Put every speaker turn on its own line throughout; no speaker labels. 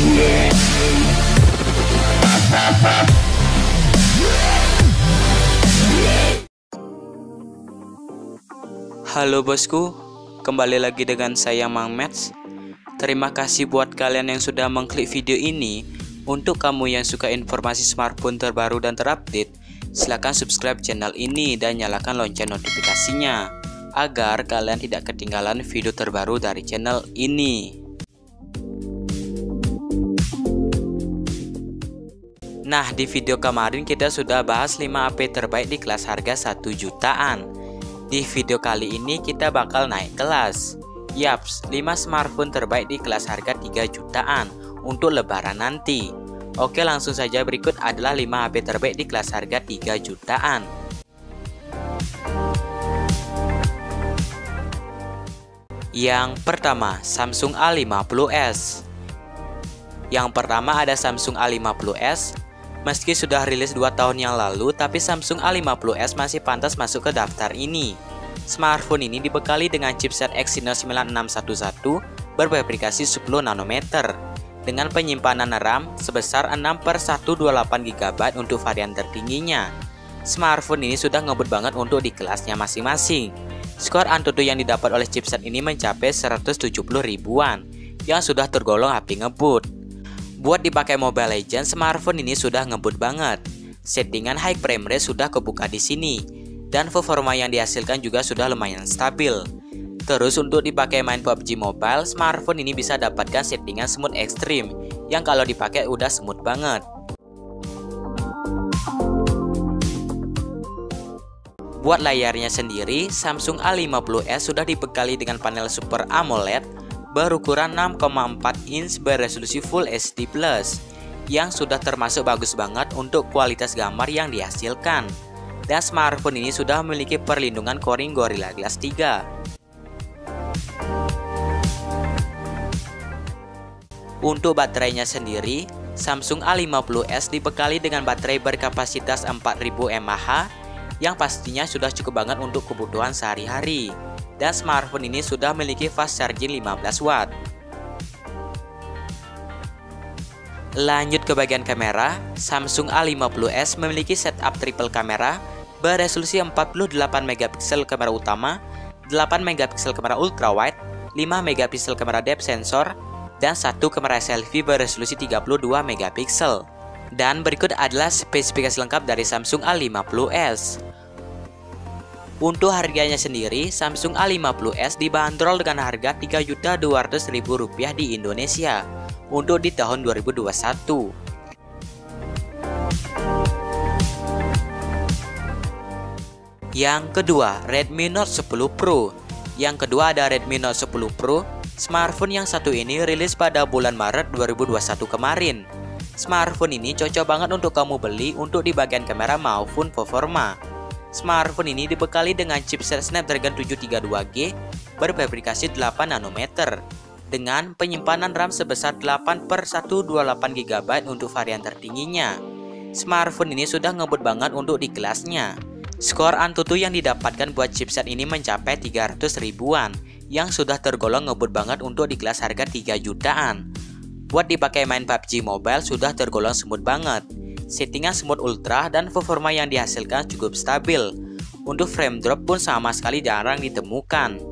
Halo bosku, kembali lagi dengan saya Mang Mets. Terima kasih buat kalian yang sudah mengklik video ini. Untuk kamu yang suka informasi smartphone terbaru dan terupdate, silahkan subscribe channel ini dan nyalakan lonceng notifikasinya agar kalian tidak ketinggalan video terbaru dari channel ini. Nah, di video kemarin kita sudah bahas 5 HP terbaik di kelas harga 1 jutaan. Di video kali ini kita bakal naik kelas. Yaps, 5 smartphone terbaik di kelas harga 3 jutaan untuk lebaran nanti. Oke, langsung saja, berikut adalah 5 HP terbaik di kelas harga 3 jutaan. Yang pertama, Samsung A50s. Yang pertama ada Samsung A50s. Meski sudah rilis 2 tahun yang lalu, tapi Samsung A50s masih pantas masuk ke daftar ini. Smartphone ini dibekali dengan chipset Exynos 9611 berfabrikasi 10 nanometer dengan penyimpanan RAM sebesar 6/128 GB untuk varian tertingginya. Smartphone ini sudah ngebut banget untuk di kelasnya masing-masing. Skor Antutu yang didapat oleh chipset ini mencapai 170 ribuan, yang sudah tergolong HP ngebut. Buat dipakai Mobile Legends, smartphone ini sudah ngebut banget. Settingan high frame rate sudah kebuka di sini, dan performa yang dihasilkan juga sudah lumayan stabil. Terus untuk dipakai main PUBG Mobile, smartphone ini bisa dapatkan settingan smooth ekstrim, yang kalau dipakai udah smooth banget. Buat layarnya sendiri, Samsung A50s sudah dibekali dengan panel Super AMOLED berukuran 6,4 inch beresolusi Full HD+, yang sudah termasuk bagus banget untuk kualitas gambar yang dihasilkan. Dan smartphone ini sudah memiliki perlindungan Corning Gorilla Glass 3. Untuk baterainya sendiri, Samsung A50s dibekali dengan baterai berkapasitas 4000 mAh yang pastinya sudah cukup banget untuk kebutuhan sehari-hari. Dan smartphone ini sudah memiliki fast charging 15 watt. Lanjut ke bagian kamera, Samsung A50s memiliki setup triple kamera beresolusi 48 megapiksel kamera utama, 8 megapiksel kamera ultrawide, 5 megapiksel kamera depth sensor, dan 1 kamera selfie beresolusi 32 megapiksel. Dan berikut adalah spesifikasi lengkap dari Samsung A50s. Untuk harganya sendiri, Samsung A50s dibanderol dengan harga Rp3.200.000 di Indonesia untuk di tahun 2021. Yang kedua, Redmi Note 10 Pro. Yang kedua ada Redmi Note 10 Pro. Smartphone yang satu ini rilis pada bulan Maret 2021 kemarin. Smartphone ini cocok banget untuk kamu beli untuk di bagian kamera maupun performa. Smartphone ini dibekali dengan chipset Snapdragon 732G berfabrikasi 8 nanometer dengan penyimpanan RAM sebesar 8/128 GB untuk varian tertingginya. Smartphone ini sudah ngebut banget untuk di kelasnya. Skor Antutu yang didapatkan buat chipset ini mencapai 300 ribuan, yang sudah tergolong ngebut banget untuk di kelas harga 3 jutaan. Buat dipakai main PUBG Mobile sudah tergolong smooth banget. Settingan smooth ultra dan performa yang dihasilkan cukup stabil. Untuk frame drop pun sama sekali jarang ditemukan.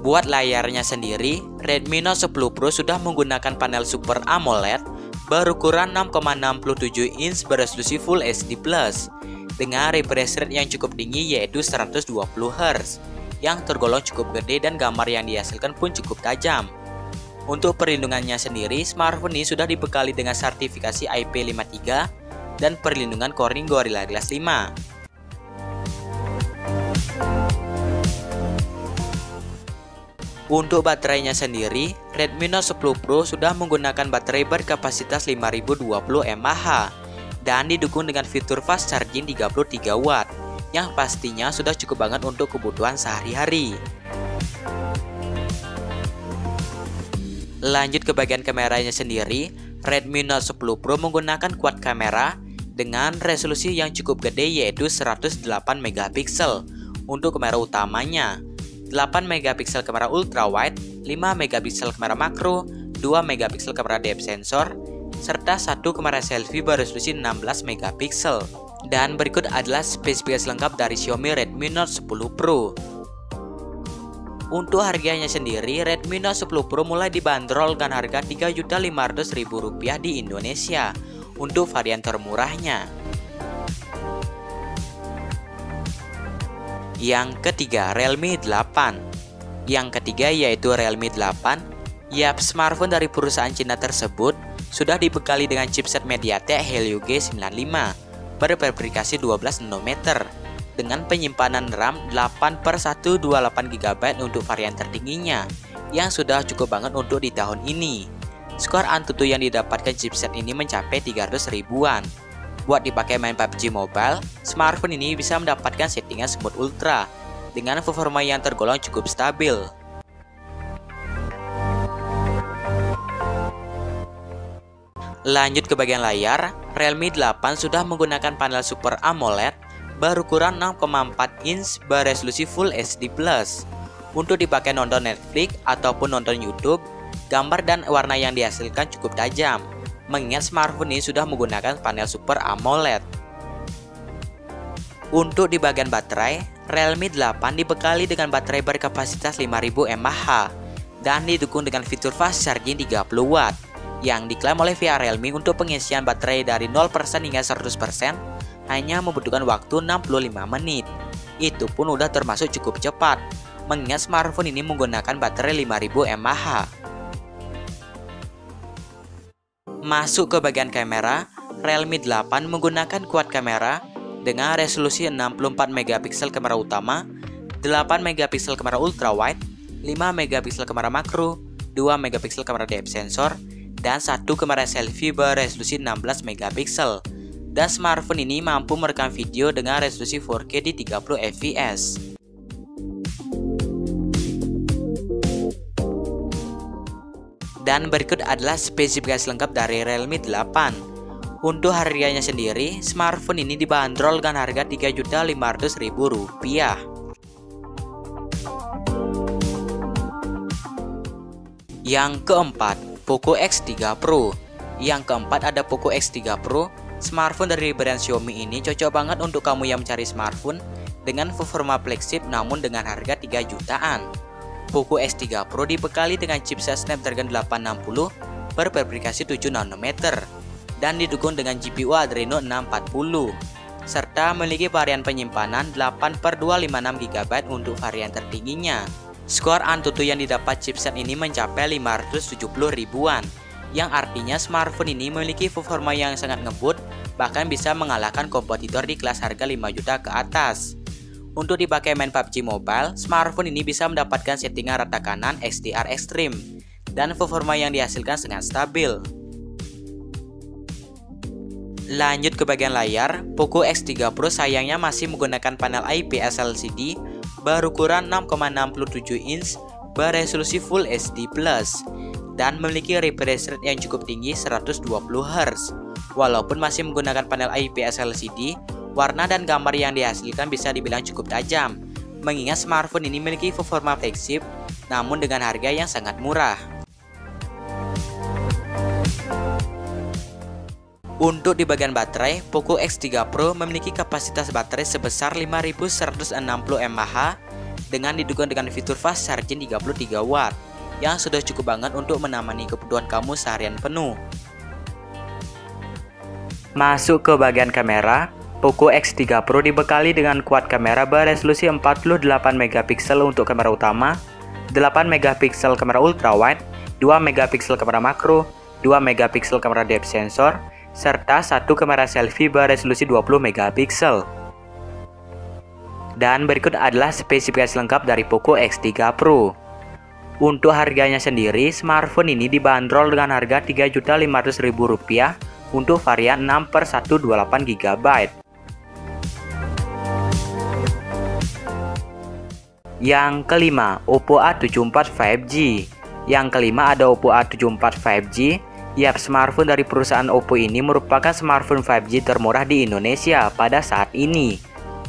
Buat layarnya sendiri, Redmi Note 10 Pro sudah menggunakan panel Super AMOLED berukuran 6,67 inch beresolusi Full HD+, dengan refresh rate yang cukup tinggi yaitu 120 Hz, yang tergolong cukup gede dan gambar yang dihasilkan pun cukup tajam. Untuk perlindungannya sendiri, smartphone ini sudah dibekali dengan sertifikasi IP53 dan perlindungan Corning Gorilla Glass 5. Untuk baterainya sendiri, Redmi Note 10 Pro sudah menggunakan baterai berkapasitas 5020 mAh dan didukung dengan fitur fast charging 33 watt, yang pastinya sudah cukup banget untuk kebutuhan sehari-hari. Lanjut ke bagian kameranya sendiri, Redmi Note 10 Pro menggunakan quad kamera dengan resolusi yang cukup gede yaitu 108 megapiksel untuk kamera utamanya, 8 megapiksel kamera ultrawide, 5 megapiksel kamera makro, 2 megapiksel kamera depth sensor, serta satu kamera selfie beresolusi 16 megapiksel. Dan berikut adalah spesifikasi lengkap dari Xiaomi Redmi Note 10 Pro. Untuk harganya sendiri, Redmi Note 10 Pro mulai dibanderol dengan harga Rp3.500.000 di Indonesia untuk varian termurahnya. Yang ketiga, Realme 8. Yang ketiga yaitu Realme 8. Yap, smartphone dari perusahaan Cina tersebut sudah dibekali dengan chipset MediaTek Helio G95 berverifikasi 12 nanometer dengan penyimpanan RAM 8/128 GB untuk varian tertingginya yang sudah cukup banget untuk di tahun ini. Skor Antutu yang didapatkan chipset ini mencapai 300 ribuan. Buat dipakai main PUBG Mobile, smartphone ini bisa mendapatkan settingan Smooth Ultra dengan performa yang tergolong cukup stabil. Lanjut ke bagian layar, Realme 8 sudah menggunakan panel Super AMOLED berukuran 6,4 inch beresolusi Full HD+. Untuk dipakai nonton Netflix ataupun nonton YouTube, gambar dan warna yang dihasilkan cukup tajam, mengingat smartphone ini sudah menggunakan panel Super AMOLED. Untuk di bagian baterai, Realme 8 dibekali dengan baterai berkapasitas 5000 mAh dan didukung dengan fitur fast charging 30 watt yang diklaim oleh pihak Realme untuk pengisian baterai dari 0% hingga 100% hanya membutuhkan waktu 65 menit. Itu pun udah termasuk cukup cepat, mengingat smartphone ini menggunakan baterai 5000 mAh. Masuk ke bagian kamera, Realme 8 menggunakan quad kamera dengan resolusi 64 megapiksel kamera utama, 8 megapiksel kamera ultrawide, 5 megapiksel kamera makro, 2 megapiksel kamera depth sensor, dan satu kamera selfie beresolusi 16 megapiksel. Dan smartphone ini mampu merekam video dengan resolusi 4K di 30 fps. Dan berikut adalah spesifikasi lengkap dari Realme 8. Untuk harganya sendiri, smartphone ini dibanderol dengan harga Rp3.500.000. Yang keempat, Poco X3 Pro. Yang keempat ada Poco X3 Pro. Smartphone dari brand Xiaomi ini cocok banget untuk kamu yang mencari smartphone dengan performa flagship namun dengan harga 3 jutaan. Poco X3 Pro dibekali dengan chipset Snapdragon 860 berverifikasi 7 nanometer dan didukung dengan GPU Adreno 640 serta memiliki varian penyimpanan 8/256 GB untuk varian tertingginya. Skor Antutu yang didapat chipset ini mencapai 570 ribuan, yang artinya smartphone ini memiliki performa yang sangat ngebut, bahkan bisa mengalahkan kompetitor di kelas harga 5 juta ke atas. Untuk dipakai main PUBG Mobile, smartphone ini bisa mendapatkan settingan rata kanan HDR Extreme dan performa yang dihasilkan sangat stabil. Lanjut ke bagian layar, Poco X3 Pro sayangnya masih menggunakan panel IPS LCD berukuran 6,67 inch beresolusi Full HD+, dan memiliki refresh rate yang cukup tinggi 120 Hz. Walaupun masih menggunakan panel IPS LCD, warna dan gambar yang dihasilkan bisa dibilang cukup tajam, mengingat smartphone ini memiliki performa flagship namun dengan harga yang sangat murah. Untuk di bagian baterai, Poco X3 Pro memiliki kapasitas baterai sebesar 5160 mAh dengan didukung dengan fitur fast charging 33 watt yang sudah cukup banget untuk menemani kebutuhan kamu seharian penuh. Masuk ke bagian kamera, Poco X3 Pro dibekali dengan quad kamera beresolusi 48 megapiksel untuk kamera utama, 8 megapiksel kamera ultrawide, 2 megapiksel kamera makro, 2 megapiksel kamera depth sensor, serta satu kamera selfie beresolusi 20 megapiksel. Dan berikut adalah spesifikasi lengkap dari Poco X3 Pro. Untuk harganya sendiri, smartphone ini dibanderol dengan harga Rp3.500.000 untuk varian 6/128 GB. Yang kelima, Oppo A74 5G. Yang kelima ada Oppo A74 5G. Yap, smartphone dari perusahaan Oppo ini merupakan smartphone 5G termurah di Indonesia pada saat ini.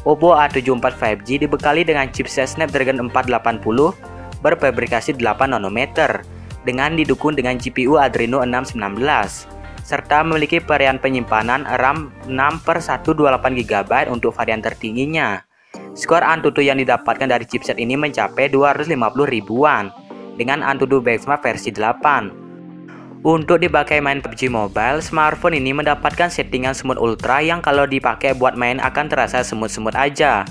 Oppo A74 5G dibekali dengan chipset Snapdragon 480 berfabrikasi 8 nanometer dengan didukung dengan GPU Adreno 619 serta memiliki varian penyimpanan RAM 6/128 GB untuk varian tertingginya. Skor Antutu yang didapatkan dari chipset ini mencapai 250 ribuan dengan Antutu Benchmark versi 8. Untuk dipakai main PUBG Mobile, smartphone ini mendapatkan settingan Smooth Ultra yang kalau dipakai buat main akan terasa semut-semut aja.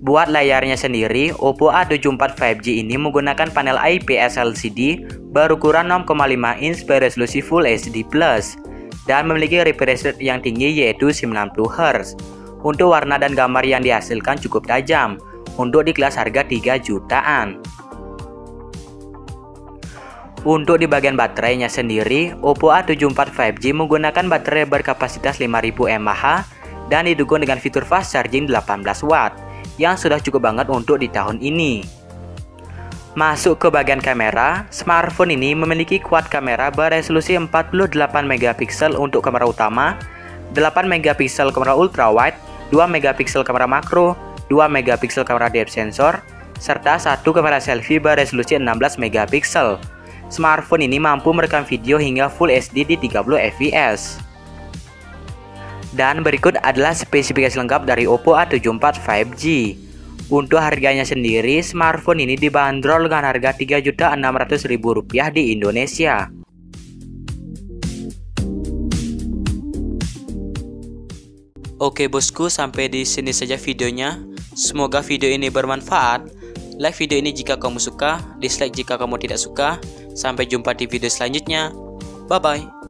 Buat layarnya sendiri, Oppo A74 5G ini menggunakan panel IPS LCD berukuran 6,5 inch beresolusi Full HD+, dan memiliki refresh rate yang tinggi yaitu 90 Hz. Untuk warna dan gambar yang dihasilkan cukup tajam, untuk di kelas harga 3 jutaan. Untuk di bagian baterainya sendiri, Oppo A74 5G menggunakan baterai berkapasitas 5000 mAh dan didukung dengan fitur fast charging 18 watt yang sudah cukup banget untuk di tahun ini. Masuk ke bagian kamera, smartphone ini memiliki quad kamera beresolusi 48 megapiksel untuk kamera utama, 8 megapiksel kamera ultrawide, 2 megapiksel kamera makro, 2 megapiksel kamera depth sensor, serta satu kamera selfie beresolusi 16 megapiksel. Smartphone ini mampu merekam video hingga Full HD di 30 fps. Dan berikut adalah spesifikasi lengkap dari Oppo A74 5G. Untuk harganya sendiri, smartphone ini dibanderol dengan harga Rp3.600.000 di Indonesia. Oke bosku, sampai di sini saja videonya. Semoga video ini bermanfaat. Like video ini jika kamu suka, dislike jika kamu tidak suka. Sampai jumpa di video selanjutnya. Bye bye.